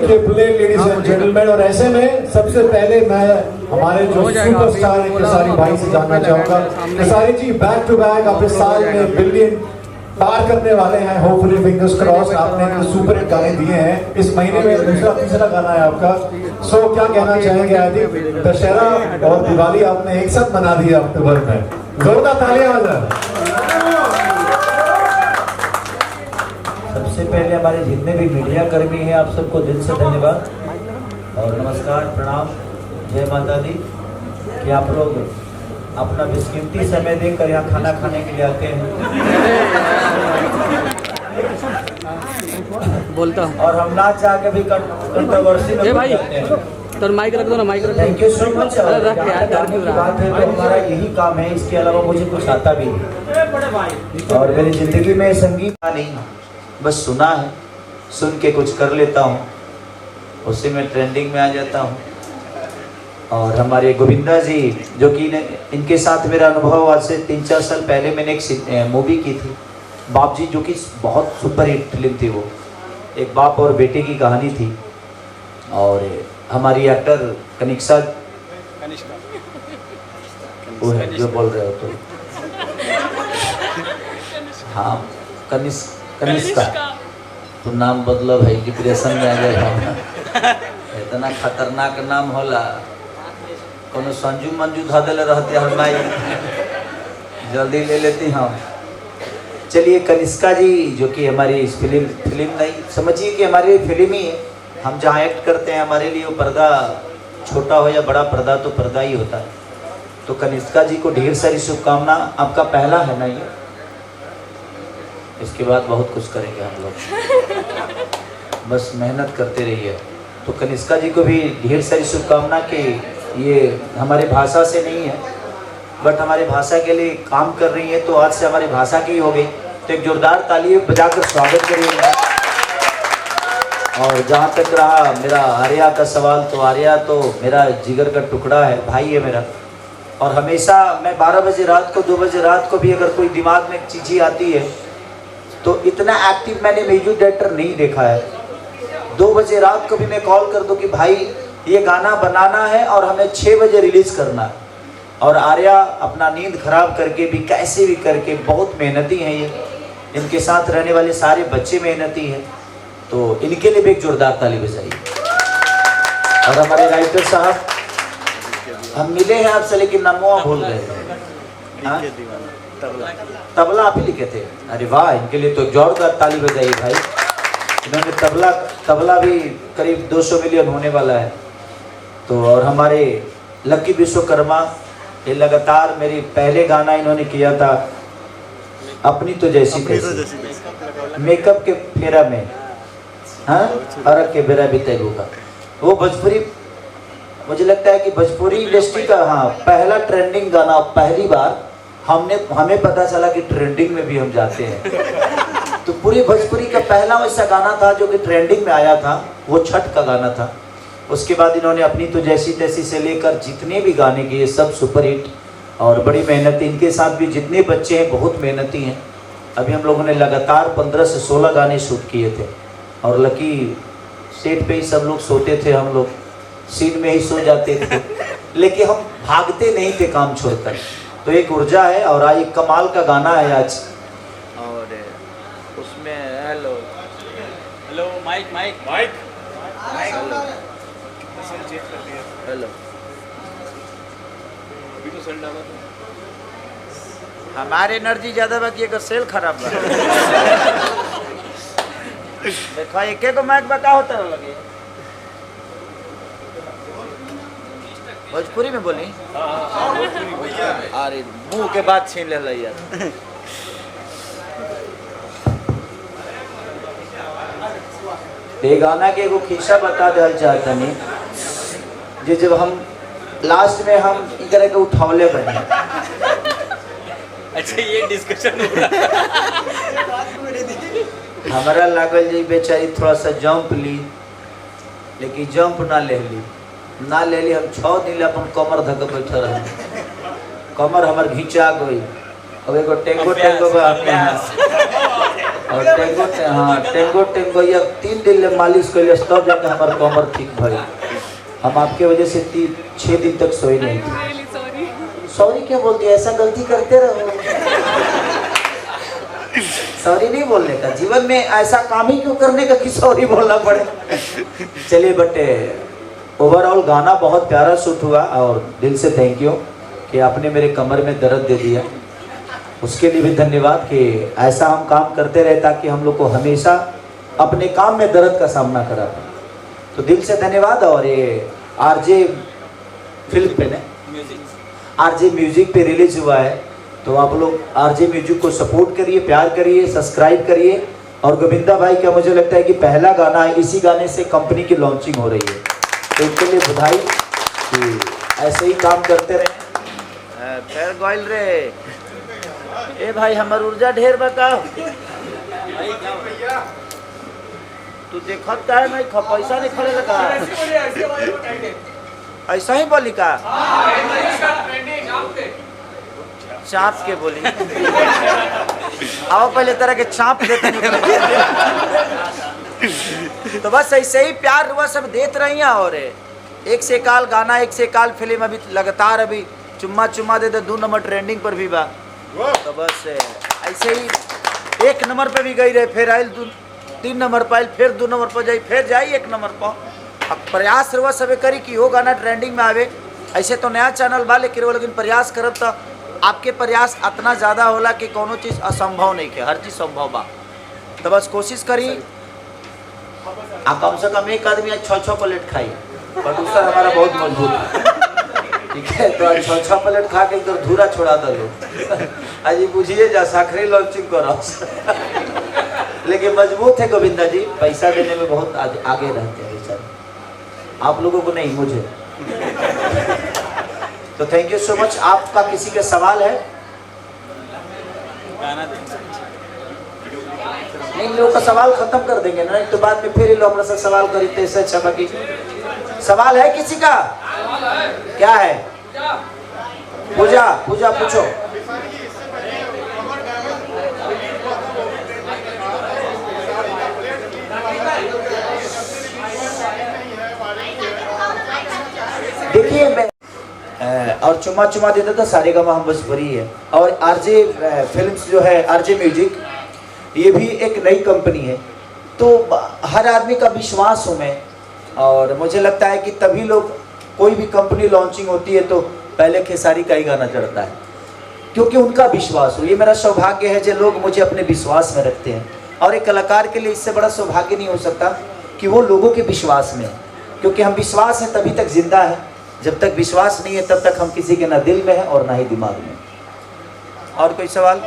Triple eight ladies and gentleman. और ऐसे में सबसे पहले मैं हमारे जो सुपरस्टार हैं खेसारी भाई से जानना चाहूंगा। Khesari ji back to back आप इस साल में बिलियन पार करने वाले हैं, होपफुली फिंगर्स क्रॉस। आपने सुपर हिट गाने दिए हैं, इस महीने में दूसरा तीसरा गाना है आपका। सो क्या कहना चाहेंगे? आई थिंक दशहरा और दिवाली आपने एक साथ मना दिया अक्टूबर में, जोरदार तालियां हो जाए। सबसे पहले हमारे जितने भी मीडिया कर्मी हैं आप सबको दिल से धन्यवाद और नमस्कार, प्रणाम, जय माता दी कि आप लोग अपना बेशकीमती समय देकर यहाँ खाना खाने के लिए आते हैं। बोलता और हम ना चाह के भी कंट्रोवर्सी में भाई तो माइक रख दो ना, माइक रख दो। Thank you so much. रख यार, बात है तो हमारा यही काम है, इसके अलावा मुझे कुछ आता भी नहीं। और मेरी जिंदगी में संगीत नहीं, बस सुना है, सुन के कुछ कर लेता हूँ, उसी में ट्रेंडिंग में आ जाता हूँ। और हमारे गोविंदा जी जो कि इनके साथ मेरा अनुभव आज से 3-4 साल पहले मैंने एक मूवी की थी बाप जी, जो कि बहुत सुपर हिट फिल्म थी। वो एक बाप और बेटे की कहानी थी। और हमारी एक्टर कनिष्का, वो है जो बोल रहे हो तो, हाँ कनिष्का तो नाम बदलो भाई, डिप्रेशन में आ जाएगा। इतना खतरनाक नाम होला, कोनो संजू मंजू धा दिले रहते हमारी, जल्दी ले लेती हम। चलिए कनिष्का जी जो कि हमारी इस फिल्म नहीं समझिए कि हमारी फिल्म ही है। हम जहाँ एक्ट करते हैं हमारे लिए वो पर्दा छोटा हो या बड़ा, पर्दा तो पर्दा ही होता है। तो कनिष्का जी को ढेर सारी शुभकामना। आपका पहला है ना ये, इसके बाद बहुत कुछ करेंगे हम लोग, बस मेहनत करते रहिए। तो कनिष्का जी को भी ढेर सारी शुभकामना कि ये हमारे भाषा से नहीं है बट हमारे भाषा के लिए काम कर रही है, तो आज से हमारी भाषा की हो गई। तो एक जोरदार ताली बजाकर स्वागत करिए। और जहाँ तक रहा मेरा आर्या का सवाल, तो आर्या तो मेरा जिगर का टुकड़ा है, भाई है मेरा। और हमेशा मैं 12 बजे रात को, 2 बजे रात को भी अगर कोई दिमाग में एक चीज़ ही आती है तो इतना एक्टिव मैंने म्यूजिक डायरेक्टर नहीं देखा है। 2 बजे रात को भी मैं कॉल कर दूं कि भाई ये गाना बनाना है और हमें 6 बजे रिलीज़ करना है। और आर्या अपना नींद खराब करके भी कैसे भी करके, बहुत मेहनती हैं ये, इनके साथ रहने वाले सारे बच्चे मेहनती हैं, तो इनके लिए भी एक जोरदार ताली बजाइए। और हमारे राइटर साहब, हम मिले हैं आपसे लेकिन नामों भूल गए। तबला आप ही लिखे थे? अरे वाह, इनके लिए तो जोरदार ताली बजाइए भाई। इन्होंने तबला भी करीब 200 मिलियन होने वाला है। तो और हमारे लकी विश्वकर्मा, ये लगातार मेरी पहले गाना इन्होंने किया था अपनी तो जैसी तैसी, मेकअप के फेरा में, हाँ, अरग के बेरा भी तैबू का। वो भोजपुरी, मुझे लगता है कि भोजपुरी इंडस्ट्री का हाँ पहला ट्रेंडिंग गाना, पहली बार हमें पता चला कि ट्रेंडिंग में भी हम जाते हैं। तो पूरी भोजपुरी का पहला वैसा गाना था जो कि ट्रेंडिंग में आया था, वो छठ का गाना था। उसके बाद इन्होंने अपनी तो जैसी तैसी से लेकर जितने भी गाने किए सब सुपर हिट। और बड़ी मेहनती, इनके साथ भी जितने बच्चे हैं बहुत मेहनती हैं। अभी हम लोगों ने लगातार 15 से 16 गाने शूट किए थे। और लकी सेट पे ही सब लोग सोते थे, हम लोग सीन में ही सो जाते थे, लेकिन हम भागते नहीं थे काम छोड़कर। तो एक ऊर्जा है और आज एक कमाल का गाना है आज। और उसमें hello hello mic mic mic hello, अभी तो सेल डाला था। हमारे एनर्जी ज्यादा बाकी है, सेल खराब बा। देखा एक को माइक बका होता लगे। भोजपुरी में बोली, अरे मुंह के बात छीन ले यार। ये गाना के एगो खिस्सा बता दे चाहता नहीं, जे जब हम लास्ट में हम इस तरह के उठौले बने। अच्छा ये डिस्कशन हो रहा। हमारा लागल जी बेचारी थोड़ा सा जंप ली, लेकिन जंप ना ले ली। हम 6 दिन अपन कमर धक बैठे रहे, कमर हमार घिंचा गई। अब एगो टेंगो अपने हाथ और टेंगो हाँ टेंगो ये 3 दिन ले मालिश कर लिया तब जाकर हमारे कमर ठीक भरी। हम आपके वजह से 6 दिन तक सोए नहीं थे। सॉरी क्या बोलते हैं, ऐसा गलती करते रहो। सॉरी नहीं बोलने का, जीवन में ऐसा काम ही क्यों करने का कि सॉरी बोलना पड़े। चलिए बट ओवरऑल गाना बहुत प्यारा शूट हुआ और दिल से थैंक यू कि आपने मेरे कमर में दर्द दे दिया। उसके लिए भी धन्यवाद कि ऐसा हम काम करते रहे ताकि हम लोग को हमेशा अपने काम में दर्द का सामना करा पाए। तो दिल से धन्यवाद। और ये आरजे फिल्म पे ने आरजे म्यूजिक पे रिलीज हुआ है, तो आप लोग आरजे म्यूजिक को सपोर्ट करिए, प्यार करिए, सब्सक्राइब करिए। और गोविंदा भाई का मुझे लगता है कि पहला गाना है, इसी गाने से कंपनी की लॉन्चिंग हो रही है, तो इसके लिए बधाई कि ऐसे ही काम करते रहे। फिर गोइल रे ए भाई हमार ऊर्जा ढेर बताओ। तू देखत का है नहीं, पैसा नहीं खड़े लगा ऐसा ही बोली का चाप के बोली। आओ पहले तरह के चाप देते तो बस ऐसे ही प्यार हुआ सब देते रही। और एक से काल गाना, एक से काल फिल्म, अभी लगातार अभी चुम्मा दे 2 नंबर ट्रेंडिंग पर भी बा। तो बस ऐसे ही 1 नंबर पे भी गई रहे, फिर आयल 3 नंबर पर आयल, फिर 2 नंबर पर जाई, फिर जाई 1 नंबर पर। अब प्रयास रुआ सब करी कि वो गाना ट्रेंडिंग में आवे। ऐसे तो नया चैनल बा लेकिन वो लेकिन प्रयास करब तो आपके प्रयास इतना ज़्यादा होला कि कोनो चीज़ असंभव नहीं है, हर चीज़ संभव बा। तो बस कोशिश करी कम से कम एक आदमी आज 6 प्लेट खाई। प्रोड्यूसर हमारा बहुत मजबूत है, ठीक है, तो आज 6 प्लेट खा के तो धूरा छोड़ा दो। आज बुझिए जा साखरी लॉन्चिंग करो। लेकिन मजबूत है गोविंदा जी, पैसा देने में बहुत आगे रहते हैं सर, आप लोगों को नहीं, मुझे। तो थैंक यू सो मच। आपका किसी का सवाल है? नहीं, लोगों का सवाल खत्म कर देंगे ना, तो बाद में फिर लोग अपना से सवाल खरीदते इससे अच्छा। बाकी सवाल है किसी का? क्या है? पूजा पूछो। देखिए और चुम्मा देता था सारे गामा हम बस भरी है। और आरजे फिल्म्स जो है, आरजे म्यूजिक, ये भी एक नई कंपनी है, तो हर आदमी का विश्वास हूँ मैं। और मुझे लगता है कि तभी लोग, कोई भी कंपनी लॉन्चिंग होती है तो पहले खेसारी का ही गाना चढ़ता है, क्योंकि उनका विश्वास हो। ये मेरा सौभाग्य है जो लोग मुझे अपने विश्वास में रखते हैं। और एक कलाकार के लिए इससे बड़ा सौभाग्य नहीं हो सकता कि वो लोगों के विश्वास में है, क्योंकि हम विश्वास है तभी तक जिंदा है। जब तक विश्वास नहीं है तब तक हम किसी के ना दिल में है और ना ही दिमाग में। और कोई सवाल?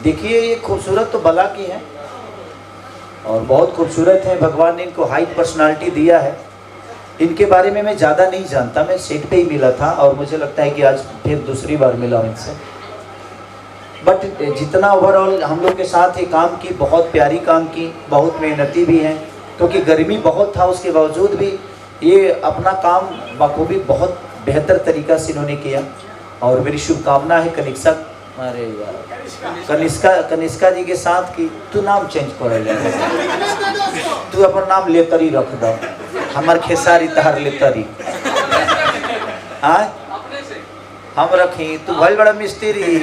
देखिए ये खूबसूरत तो बला की है और बहुत खूबसूरत है। भगवान ने इनको हाई पर्सनालिटी दिया है। इनके बारे में मैं ज़्यादा नहीं जानता, मैं सेट पे ही मिला था और मुझे लगता है कि आज फिर दूसरी बार मिला हूँ इनसे। बट जितना ओवरऑल हम लोग के साथ ये काम की, बहुत प्यारी काम की, बहुत मेहनती भी हैं, क्योंकि गर्मी बहुत था उसके बावजूद भी ये अपना काम बखूबी बहुत बेहतर तरीक़ा से इन्होंने किया। और मेरी शुभकामना है कनिष्का, अरे यार कनिष्का जी के साथ की। तू नाम चेंज कर ले, तू अपन नाम लेतरी रख दो, हमार खेसारी तहार लेतरी। हाँ हम रखी, तू भल बड़ा मिस्त्री,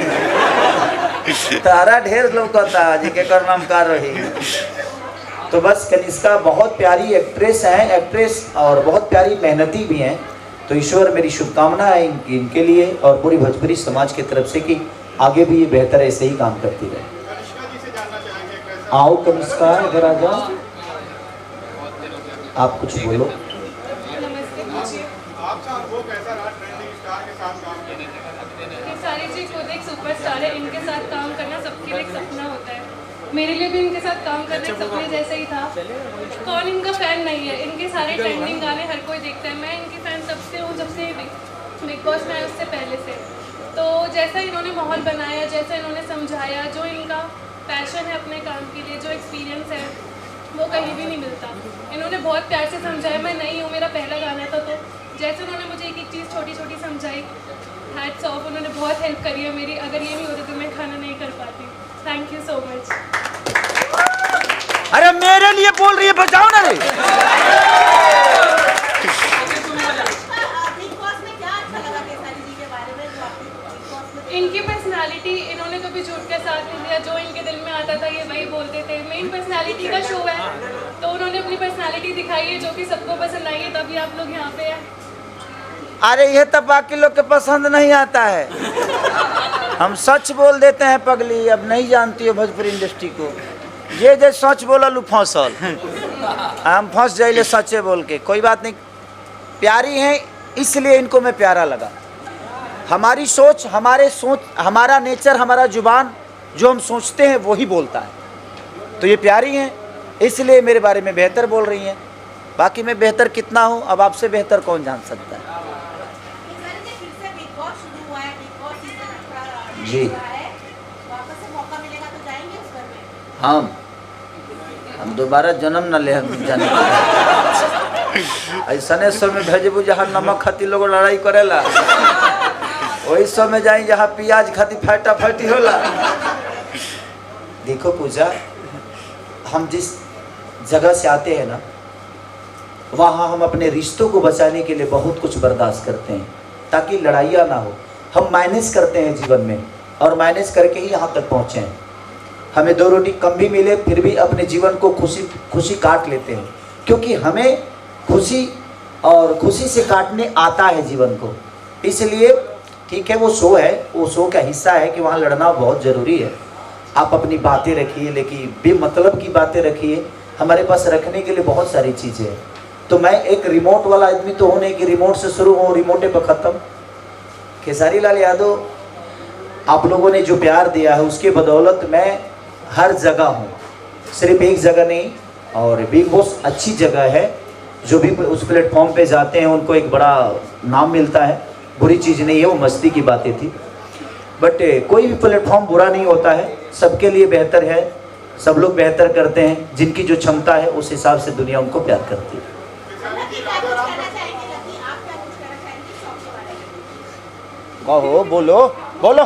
तारा ढेर लौकता जी के कर नाम का रही। तो बस कनिष्का बहुत प्यारी एक्ट्रेस है, एक्ट्रेस और बहुत प्यारी मेहनती भी हैं। तो ईश्वर मेरी शुभकामना है इनके लिए और पूरी भोजपुरी समाज की तरफ से कि आगे भी ये बेहतर ऐसे ही काम करती रहे। आओ कनिष्का इधर आ जाओ, आप कुछ बोलो। खेसारी जी खुद एक सुपरस्टार है, इनके साथ काम करना सबके लिए एक सपना होता है। मेरे लिए भी इनके साथ काम करना एक सपने जैसे ही था। कौन इनका फैन नहीं है? इनके सारे ट्रेंडिंग गाने हर कोई देखता है। मैं इनकी फैन तब से हूँ जब से बिग बॉस में आया, उससे पहले से। तो जैसा इन्होंने माहौल बनाया, जैसा इन्होंने समझाया, जो इनका पैशन है अपने काम के लिए, जो एक्सपीरियंस है, वो कहीं भी नहीं मिलता। इन्होंने बहुत प्यार से समझाया। मैं नई हूँ, मेरा पहला गाना था, तो जैसे उन्होंने मुझे एक एक चीज़ चीज़ें छोटी छोटी समझाई। हैट्स ऑफ, उन्होंने बहुत हेल्प करी है मेरी। अगर ये नहीं होता तो मैं खाना नहीं कर पाती। Thank you so much. अरे मेरे लिए बोल रही है, बजाओ ना रे। इनकी पर्सनालिटी, इन्होंने कभी झूठ का साथ नहीं दिया। जो इनके दिल में आता था ये वही बोलते थे। मेन पर्सनालिटी का शो है, तो उन्होंने अपनी पर्सनालिटी दिखाई है जो कि सबको पसंद आई है, तभी आप लोग यहाँ पे हैं। अरे ये तो बाकी लोग के पसंद नहीं आता है। हम सच बोल देते हैं पगली। अब नहीं जानती हो भोजपुरी इंडस्ट्री को। ये जो सच बोला लू फौसल, हम फंस जाइले सच्चे बोल के। कोई बात नहीं, प्यारी हैं इसलिए इनको मैं प्यारा लगा। हमारी सोच, हमारा नेचर, हमारा जुबान, जो हम सोचते हैं वही बोलता है। तो ये प्यारी हैं इसलिए मेरे बारे में बेहतर बोल रही हैं। बाकी मैं बेहतर कितना हूँ, अब आपसे बेहतर कौन जान सकता है। जी हम दोबारा जन्म न ले जाने ऐसा सब में भेजबू जहाँ नमक खाती लोग लड़ाई करेला, वही सब में जाई जहाँ प्याज खाती फटा फटी होला। देखो पूजा, हम जिस जगह से आते हैं ना, वहाँ हम अपने रिश्तों को बचाने के लिए बहुत कुछ बर्दाश्त करते हैं ताकि लड़ाइयाँ ना हो। हम मैनेज करते हैं जीवन में, और मैनेज करके ही यहाँ तक पहुँचे हैं। हमें 2 रोटी कम भी मिले फिर भी अपने जीवन को खुशी काट लेते हैं, क्योंकि हमें खुशी से काटने आता है जीवन को। इसलिए ठीक है, वो शो है, वो शो का हिस्सा है कि वहाँ लड़ना बहुत ज़रूरी है। आप अपनी बातें रखिए, लेकिन बेमतलब की बातें रखिए। हमारे पास रखने के लिए बहुत सारी चीज़ें हैं। तो मैं एक रिमोट वाला आदमी तो हूँ नहीं कि रिमोट से शुरू हो रिमोटे पर ख़त्म। खेसारी लाल यादव, आप लोगों ने जो प्यार दिया है उसके बदौलत मैं हर जगह हूँ, सिर्फ एक जगह नहीं। और बिग बॉस अच्छी जगह है, जो भी उस प्लेटफॉर्म पे जाते हैं उनको एक बड़ा नाम मिलता है। बुरी चीज़ नहीं है, वो मस्ती की बातें थी। बट कोई भी प्लेटफॉर्म बुरा नहीं होता है, सबके लिए बेहतर है। सब लोग बेहतर करते हैं, जिनकी जो क्षमता है उस हिसाब से दुनिया उनको प्यार करती है। कहो, बोलो बोलो,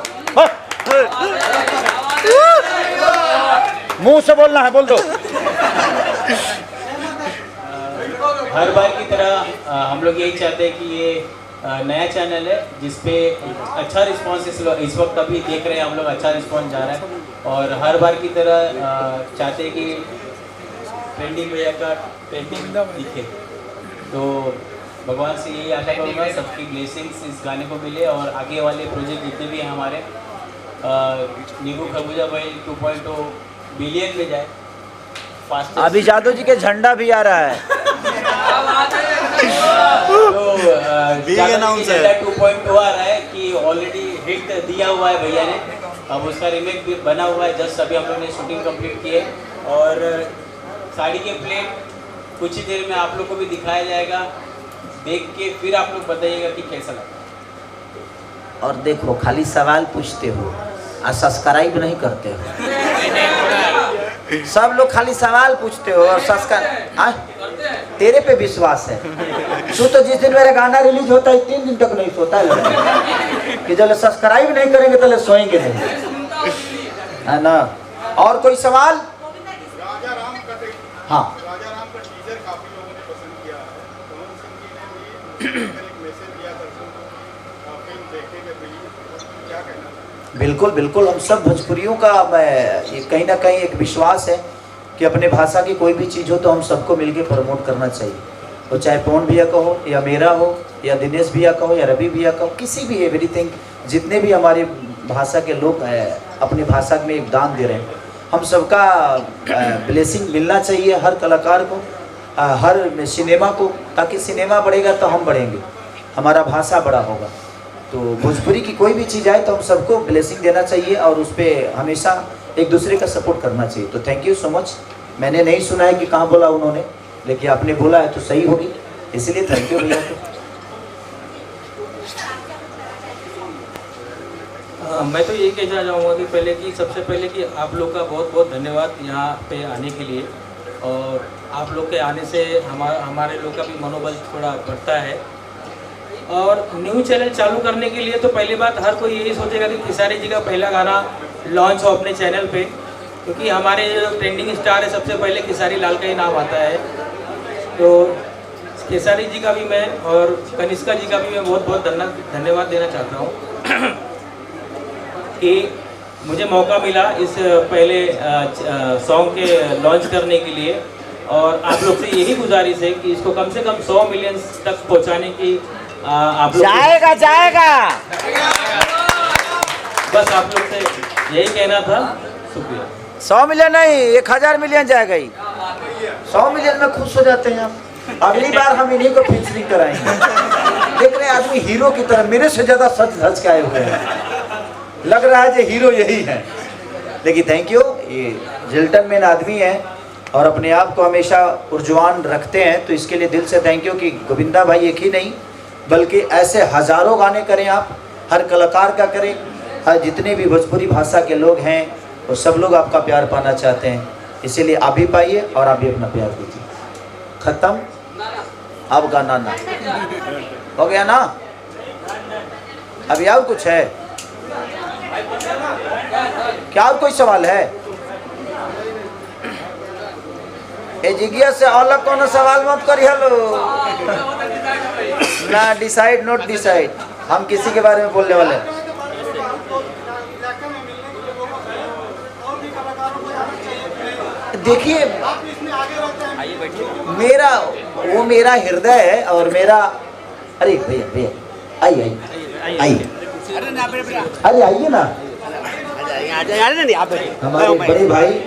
मुंह से बोलना है, बोल दो। हर बार की तरह हम लोग यही चाहते हैं कि ये नया चैनल है जिसपे अच्छा रिस्पांस इस वक्त अभी देख रहे हैं हम लोग, अच्छा रिस्पांस जा रहा है। और हर बार की तरह चाहते हैं कि ट्रेंडिंग भैया का ट्रेंडिंग दिखे। तो भगवान से यही आशा करूँगा सबकी ब्लेसिंग्स इस गाने को मिले, और आगे वाले प्रोजेक्ट जितने भी हैं हमारे, नींबू खरबूजा भाई 2.0 बिलियन में जाए फास्ट। अभी जादव जी के झंडा भी आ रहा है। तो झंडा 2.0 आ रहा है कि ऑलरेडी हिट दिया हुआ है भैया ने। अब उसका रीमेक भी बना हुआ है, जस्ट अभी हम लोग ने शूटिंग कंप्लीट की है। और साड़ी के प्लेट कुछ ही देर में आप लोग को भी दिखाया जाएगा, देख के फिर आप लोग बताइएगा कि कैसा लगा। और देखो, खाली सवाल पूछते हो और सब्सक्राइब नहीं करते हो। सब लोग खाली सवाल पूछते हो और सब्सक्राइब। तेरे पे विश्वास है। तू तो जिस दिन मेरा गाना रिलीज होता है 3 दिन तक नहीं सोता है कि जब सब्सक्राइब नहीं करेंगे तो सोएंगे नहीं, है ना। और कोई सवाल? हाँ, बिल्कुल बिल्कुल। हम सब भोजपुरियों का ये कहीं ना कहीं एक विश्वास है कि अपने भाषा की कोई भी चीज़ हो तो हम सबको मिलके प्रमोट करना चाहिए। वो चाहे पवन भैया का हो, या मेरा हो, या दिनेश भैया का हो, या रवि भैया का हो, किसी भी एवरीथिंग, जितने भी हमारी भाषा के लोग अपनी भाषा में योगदान दे रहे हैं, हम सबका ब्लेसिंग मिलना चाहिए हर कलाकार को, हर सिनेमा को। ताकि सिनेमा बढ़ेगा तो हम बढ़ेंगे, हमारा भाषा बड़ा होगा। तो भोजपुरी की कोई भी चीज़ आए तो हम सबको ब्लेसिंग देना चाहिए और उस पर हमेशा एक दूसरे का सपोर्ट करना चाहिए। तो थैंक यू सो मच। मैंने नहीं सुना है कि कहाँ बोला उन्होंने, लेकिन आपने बोला है तो सही होगी, इसलिए थैंक यू भैया को। मैं तो यही कहना चाहूँगा कि सबसे पहले कि आप लोग का बहुत बहुत धन्यवाद यहाँ पे आने के लिए। और आप लोग के आने से हमारे लोग का भी मनोबल थोड़ा बढ़ता है। और न्यू चैनल चालू करने के लिए तो पहली बात हर कोई यही सोचेगा कि खेसारी जी का पहला गाना लॉन्च हो अपने चैनल पे, क्योंकि हमारे जो ट्रेंडिंग स्टार है सबसे पहले खेसारी लाल का ही नाम आता है। तो खेसारी जी का भी मैं और कनिष्का जी का भी मैं बहुत बहुत धन्यवाद देना चाहता हूँ कि मुझे मौका मिला इस पहले सॉन्ग के लॉन्च करने के लिए। और आप लोग से यही गुजारिश है कि इसको कम से कम 100 मिलियन तक पहुंचाने की आप लोग जाएगा बस आप लोग से यही कहना था। शुक्रिया। 100 मिलियन नहीं, 1000 मिलियन जाएगा ही। 100 मिलियन में खुश हो जाते हैं हम। अगली बार हम इन्हीं को फीचरिंग कराएंगे। देख रहे आदमी हीरो की तरह मेरे से ज्यादा सच धज के आए हुए हैं, लग रहा है जो हीरो यही है। लेकिन थैंक यू, ये जेंटलमैन आदमी है और अपने आप को हमेशा ऊर्जवान रखते हैं, तो इसके लिए दिल से थैंक यू कि गोविंदा भाई एक ही नहीं बल्कि ऐसे हजारों गाने करें आप, हर कलाकार का करें, हर जितने भी भोजपुरी भाषा के लोग हैं वो सब लोग आपका प्यार पाना चाहते हैं, इसीलिए आप भी पाइए और आप भी अपना प्यार दीजिए। खत्म, अब गाना ना हो गया ना, अभी और कुछ है क्या? और कोई सवाल है? ए जिज्ञा से अलग कोनो सवाल मत करी। हेलो ना, डिसाइड नॉट डिसाइड, हम किसी के बारे में बोलने वाले हैं। देखिए मेरा हृदय है और मेरा, अरे भैया आइए अरे आइए ना, हमारे बड़े भाई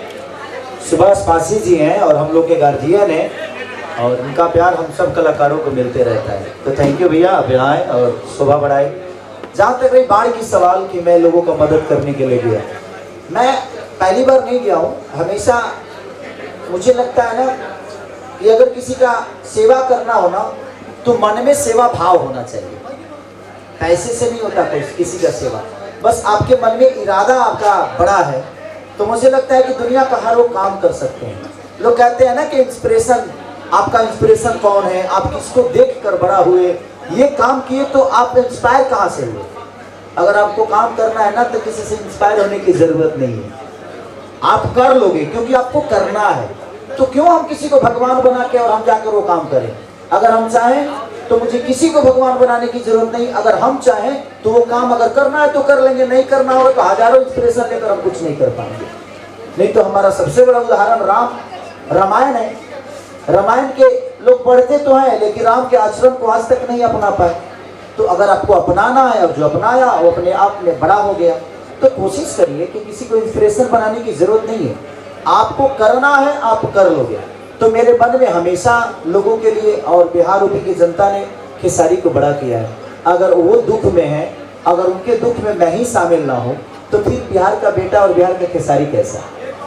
सुभाष पासी जी हैं और हम लोग के गार्जियन हैं और उनका प्यार हम सब कलाकारों को मिलते रहता है। तो थैंक यू भैया, आप यहाँ आए और शोभा बढ़ाए। जहाँ तक रही बाढ़ की सवाल कि मैं लोगों को मदद करने के लिए गया, मैं पहली बार नहीं गया हूँ। हमेशा मुझे लगता है ना कि अगर किसी का सेवा करना हो ना तो मन में सेवा भाव होना चाहिए, पैसे से नहीं होता कोई किसी का सेवा। बस आपके मन में इरादा आपका बड़ा है तो मुझे लगता है कि दुनिया का हर वो काम कर सकते हैं। लोग कहते हैं ना कि इंस्पिरेशन, आपका इंस्पिरेशन कौन है, आप किसको देख कर बड़ा हुए, ये काम किए तो आप इंस्पायर कहाँ से हुए? अगर आपको काम करना है ना तो किसी से इंस्पायर होने की जरूरत नहीं है, आप कर लोगे क्योंकि आपको करना है। तो क्यों हम किसी को भगवान बना के और हम जाकर वो काम करें? अगर हम चाहें तो मुझे किसी को भगवान बनाने की जरूरत नहीं। अगर हम चाहें तो वो काम अगर करना है तो कर लेंगे, नहीं करना होगा तो हजारों इंस्पिरेशन लेकर हम कुछ नहीं कर पाएंगे। नहीं तो हमारा सबसे बड़ा उदाहरण रामायण है। रामायण के लोग पढ़ते तो हैं लेकिन राम के आचरण को आज तक नहीं अपना पाए। तो अगर आपको अपनाना है और जो अपनाया वो अपने आप में बड़ा हो गया, तो कोशिश करिए कि किसी को इंस्पिरेशन बनाने की जरूरत नहीं है, आपको करना है, आप कर लोगे। तो मेरे मन में हमेशा लोगों के लिए और बिहार यूपी की जनता ने खेसारी को बड़ा किया है। अगर वो दुख में है, अगर उनके दुख में मैं ही शामिल ना हो तो फिर बिहार का बेटा और बिहार का खेसारी कैसा?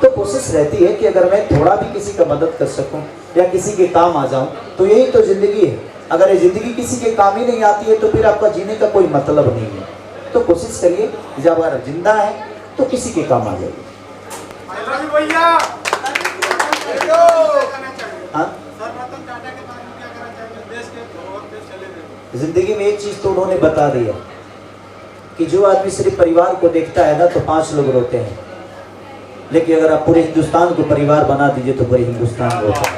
तो कोशिश रहती है कि अगर मैं थोड़ा भी किसी का मदद कर सकूं या किसी के काम आ जाऊं तो यही तो जिंदगी है। अगर ये जिंदगी किसी के काम ही नहीं आती है तो फिर आपका जीने का कोई मतलब नहीं है। तो कोशिश करिए जब अगर जिंदा है तो किसी के काम आ जाइए। जिंदगी में एक चीज तो उन्होंने बता दिया कि जो आदमी सिर्फ परिवार को देखता है ना तो 5 लोग रोते हैं, लेकिन अगर आप पूरे हिंदुस्तान को परिवार बना दीजिए तो पूरे हिंदुस्तान रोता है।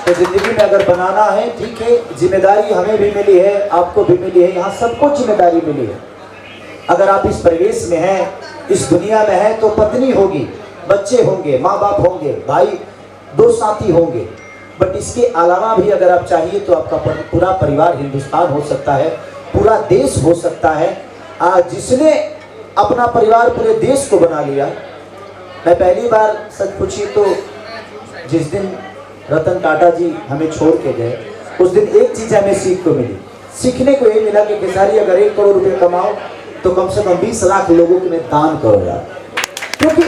तो जिंदगी में अगर बनाना है, ठीक है, जिम्मेदारी हमें भी मिली है, आपको भी मिली है, यहाँ सबको जिम्मेदारी मिली है। अगर आप इस परिवेश में हैं, इस दुनिया में हैं, तो पत्नी होगी, बच्चे होंगे, माँ बाप होंगे, भाई 2 साथी होंगे। बट इसके अलावा भी अगर आप चाहिए तो आपका पूरा परिवार हिंदुस्तान हो सकता है, पूरा देश हो सकता है। जिसने अपना परिवार पूरे देश को बना लिया। मैं पहली बार सच पूछी तो जिस दिन रतन टाटा जी हमें छोड़ के गए, उस दिन एक चीज हमें सीख को मिली। सीखने को ये मिला कि खेसारी अगर 1 करोड़ रुपए कमाओ तो कम से कम 20 लाख लोगों के में दान करो यार, क्योंकि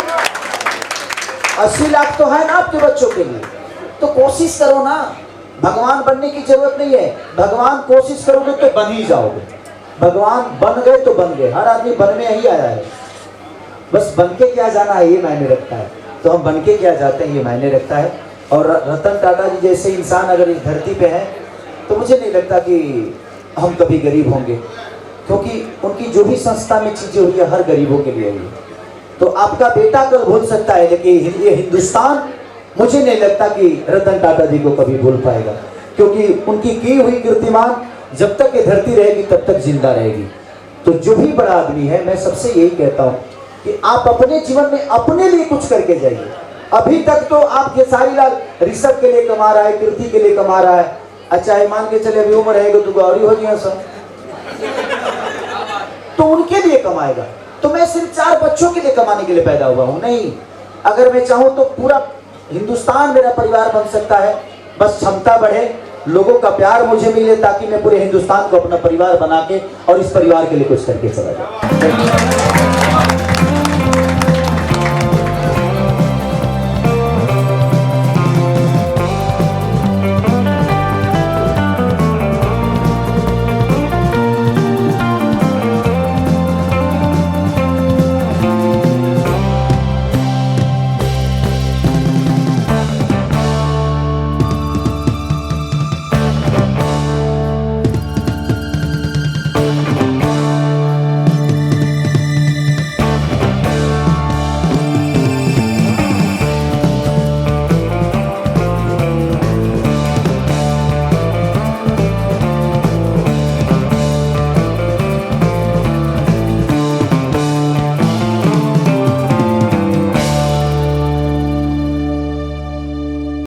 80 लाख तो है ना आपके बच्चों के लिए। तो कोशिश करो ना, भगवान बनने की जरूरत नहीं है, भगवान कोशिश करोगे तो बन ही जाओगे। भगवान बन गए तो बन गए, हर आदमी बन में ही आया है, बस बन के क्या जाना है ये मायने रखता है। तो हम बन के क्या जाते हैं ये मायने रखता है। और रतन टाटा जी जैसे इंसान अगर इस धरती पे हैं तो मुझे नहीं लगता कि हम कभी गरीब होंगे, क्योंकि उनकी जो भी संस्था में चीज़ें हुई है हर गरीबों के लिए हुई। तो आपका बेटा कल भूल सकता है, लेकिन ये हिंदुस्तान मुझे नहीं लगता कि रतन टाटा जी को कभी भूल पाएगा, क्योंकि उनकी की हुई कीर्तिमान जब तक ये धरती रहेगी तब तक जिंदा रहेगी। तो जो भी बड़ा आदमी है, मैं सबसे यही कहता हूँ कि आप अपने जीवन में अपने लिए कुछ करके जाइए। अभी तक तो आप खेसारी लाल ऋषभ के लिए कमा रहा है, कीर्ति के लिए कमा रहा है। अच्छा है, मान के चले अभी उम्र रहेगा तो गौरी हो जाए सब, तो उनके लिए कमाएगा। तो मैं सिर्फ 4 बच्चों के लिए कमाने के लिए पैदा हुआ हूं, नहीं। अगर मैं चाहूं तो पूरा हिंदुस्तान मेरा परिवार बन सकता है। बस क्षमता बढ़े, लोगों का प्यार मुझे मिले, ताकि मैं पूरे हिंदुस्तान को अपना परिवार बना के और इस परिवार के लिए कुछ करके चला जाऊं।